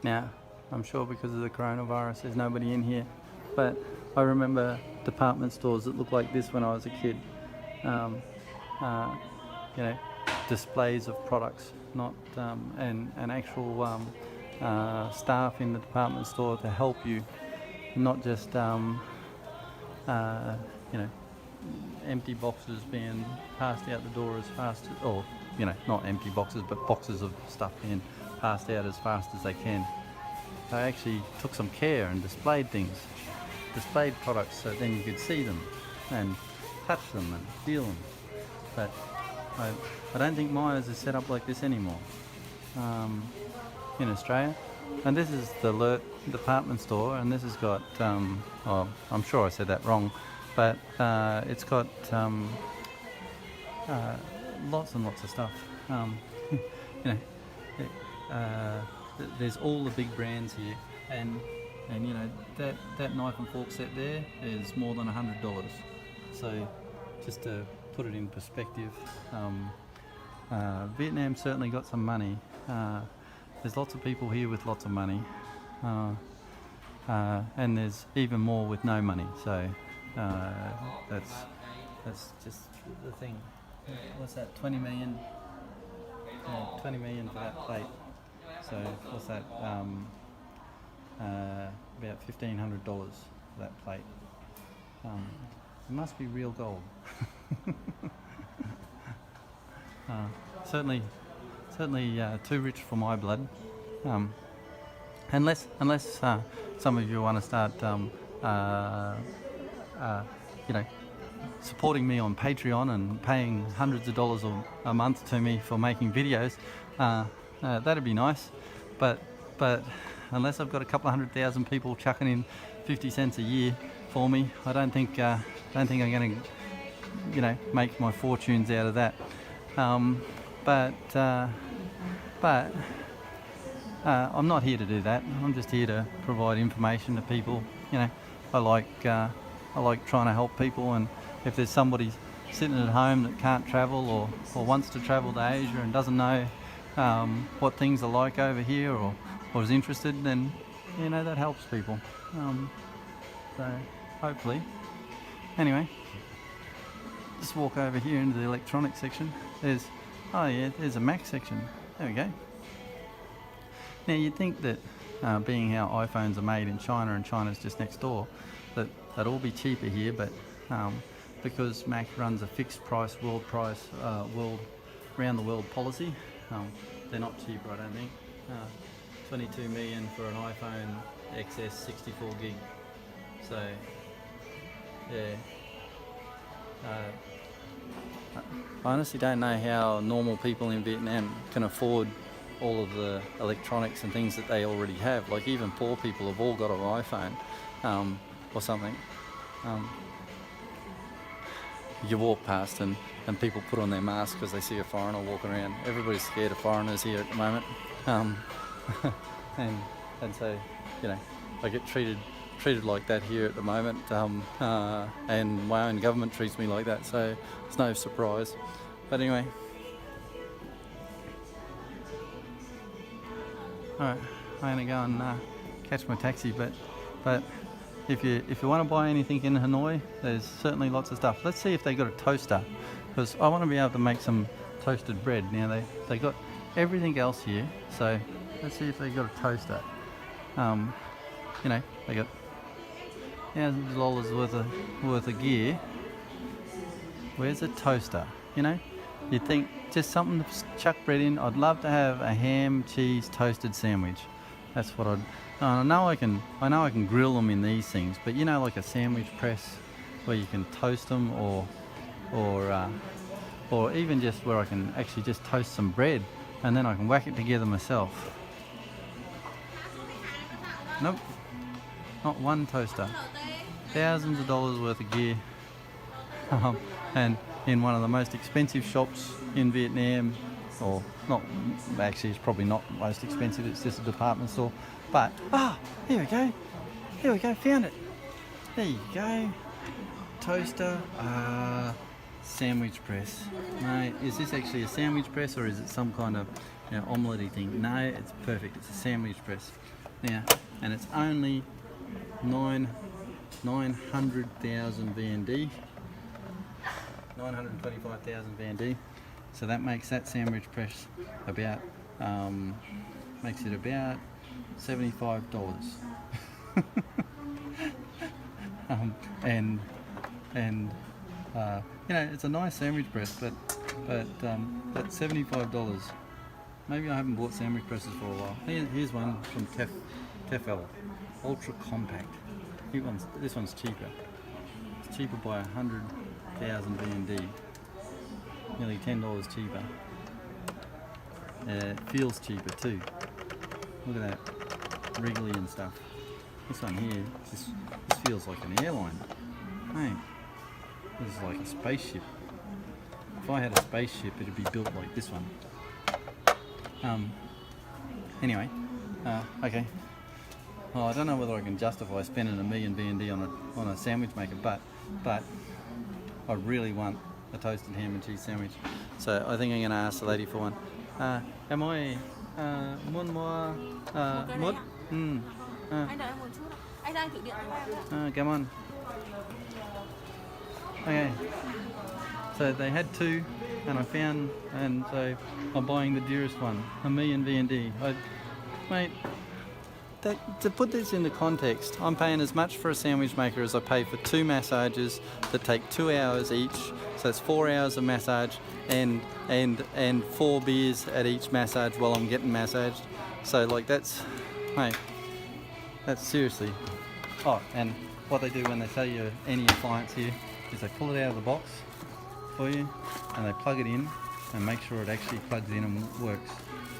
Now, I'm sure because of the coronavirus there's nobody in here, but I remember department stores that looked like this when I was a kid. Um, uh, you know, displays of products, not and actual staff in the department store to help you, not just you know, empty boxes being passed out the door as fast as, or not empty boxes, but boxes of stuff being passed out as fast as they can. They actually took some care and displayed things, displayed products so then you could see them and touch them and feel them. But I don't think Myers is set up like this anymore in Australia. And this is the Alert department store, and this has got, well, I'm sure I said that wrong, but it's got lots and lots of stuff. You know, there's all the big brands here, and that knife and fork set there is more than $100. So just to put it in perspective, Vietnam certainly got some money. There's lots of people here with lots of money, and there's even more with no money. So that's just the thing. What's that? 20 million. 20 million for that plate. So what's that? About $1,500 for that plate. It must be real gold. Certainly too rich for my blood. Unless some of you want to start, supporting me on Patreon and paying hundreds of dollars a month to me for making videos, that'd be nice. But unless I've got a couple of 100,000 people chucking in 50 cents a year for me, I don't think I'm going to, make my fortunes out of that. But I'm not here to do that. I'm just here to provide information to people. I like trying to help people, and if there's somebody sitting at home that can't travel or wants to travel to Asia and doesn't know what things are like over here or is interested, then that helps people. So hopefully. Anyway, just walk over here into the electronics section. There's a Mac section. There we go. Now you'd think that being how iPhones are made in China and China's just next door, that they'd all be cheaper here, but because Mac runs a fixed price, round the world policy, they're not cheaper, I don't think. 22 million for an iPhone XS 64 gig. So yeah. I honestly don't know how normal people in Vietnam can afford all of the electronics and things that they already have. Like even poor people have all got an iPhone or something. You walk past and people put on their mask because they see a foreigner walking around. Everybody's scared of foreigners here at the moment. And so, I get treated like that here at the moment, and my own government treats me like that, so it's no surprise. But anyway, alright, I'm gonna go and catch my taxi. But if you want to buy anything in Hanoi, there's certainly lots of stuff. Let's see if they got a toaster, because I want to be able to make some toasted bread. Now they got everything else here, so let's see if they got a toaster. They got thousands of dollars worth of gear. Where's a toaster? You'd think just something to chuck bread in. I'd love to have a ham, cheese, toasted sandwich. That's what I know I can grill them in these things, but like a sandwich press where you can toast them, or even just where I can actually just toast some bread and then I can whack it together myself. Nope, not one toaster. Thousands of dollars worth of gear, and in one of the most expensive shops in Vietnam, or not, actually it's probably not most expensive, it's just a department store, but here we go, found it. There you go, toaster. sandwich press. Mate, is this actually a sandwich press or is it some kind of omelette-y thing? No, it's perfect. It's a sandwich press. Now, and it's only 900,000 VND. 925,000 VND. So that makes that sandwich press about makes it about $75. And it's a nice sandwich press, but that's $75. Maybe I haven't bought sandwich presses for a while. Here's one from Tefal, ultra compact. This one's cheaper. It's cheaper by 100,000 VND. Nearly $10 cheaper. It feels cheaper too. Look at that, wriggly and stuff. This one here, this feels like an airline. Hey, this is like a spaceship. If I had a spaceship, it'd be built like this one. Anyway, okay. Well, I don't know whether I can justify spending $1 million VND on a sandwich maker, but I really want a toasted ham and cheese sandwich. So I think I'm going to ask the lady for one. Em ơi, muốn mua mút. Anh đợi em một chút ạ. Anh đang thử điện thoại của em. Come on. Okay. So they had two, and so I'm buying the dearest one, $1 million VND. Mate, to put this into context, I'm paying as much for a sandwich maker as I pay for 2 massages that take 2 hours each. So it's 4 hours of massage and 4 beers at each massage while I'm getting massaged. So like that's seriously. Oh, and what they do when they sell you any appliance here is they pull it out of the box for you and they plug it in and make sure it actually plugs in and works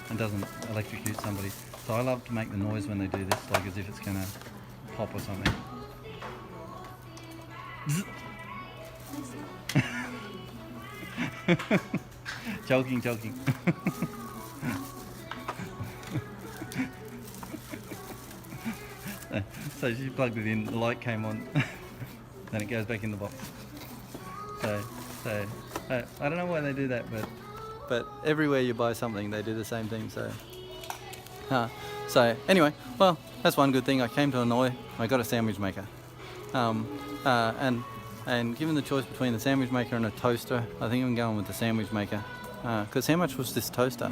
and doesn't electrocute somebody. So I love to make the noise when they do this, like as if it's going to pop or something. Joking. So she plugged it in, the light came on, then it goes back in the box. So I don't know why they do that, but everywhere you buy something, they do the same thing. So anyway, well, that's one good thing. I came to Hanoi, I got a sandwich maker, and given the choice between the sandwich maker and a toaster, I think I'm going with the sandwich maker. Because how much was this toaster?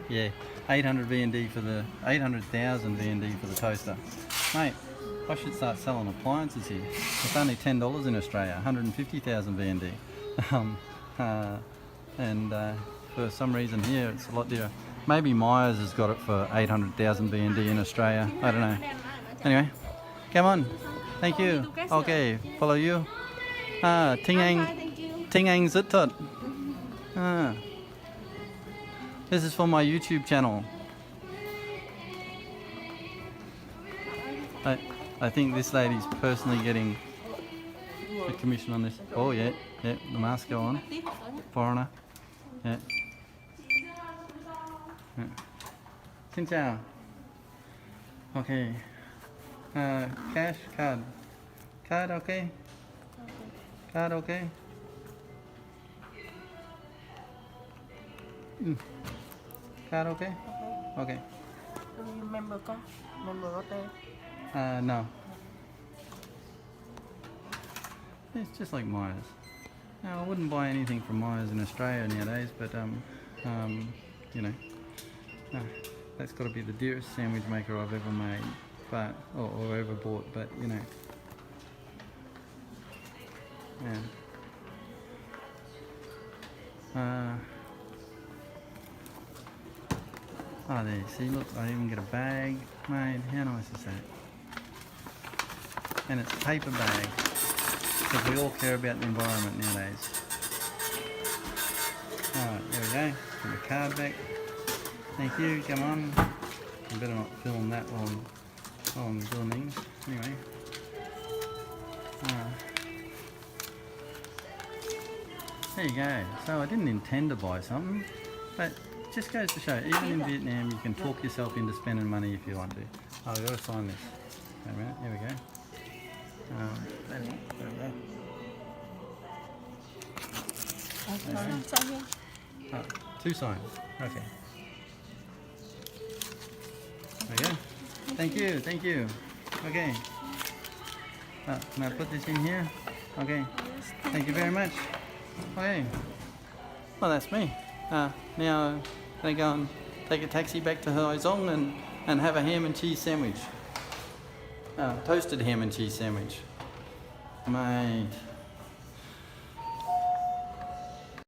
Yeah, 800 VND for the 800,000 VND for the toaster, mate. I should start selling appliances here. It's only $10 in Australia, 150,000 VND. And for some reason here it's a lot dearer. Maybe Myers has got it for 800,000 VND in Australia. I don't know. Anyway, come on. Thank you. Okay, follow you. Ting Ang Zit Tot. This is for my YouTube channel. I think this lady's personally getting a commission on this. Oh yeah, the mask go on. Foreigner. Yeah. Xin chào. Okay. Cash, card. Card okay? Card okay? Card okay? Okay. Do you remember con? Remember Lotteria? No. It's just like Myers. Now, I wouldn't buy anything from Myers in Australia nowadays, but that's got to be the dearest sandwich maker I've ever made, but or ever bought. But oh, there you see, look, I even get a bag made. How nice is that? And it's a paper bag, because we all care about the environment nowadays. Alright, there we go. Put the card back. Thank you, come on. I better not film that while I'm doing things. Anyway. There you go. So I didn't intend to buy something, but just goes to show, even in Vietnam, you can talk yourself into spending money if you want to. Oh, we've got to sign this. Wait a minute, here we go. There we go. Oh, 2 signs. Okay. There we go. Thank you. Okay. Can I put this in here? Okay. Thank you very much. Okay. Well, that's me. Now they go and take a taxi back to Hanoi and have a ham and cheese sandwich. Toasted ham and cheese sandwich. Mate.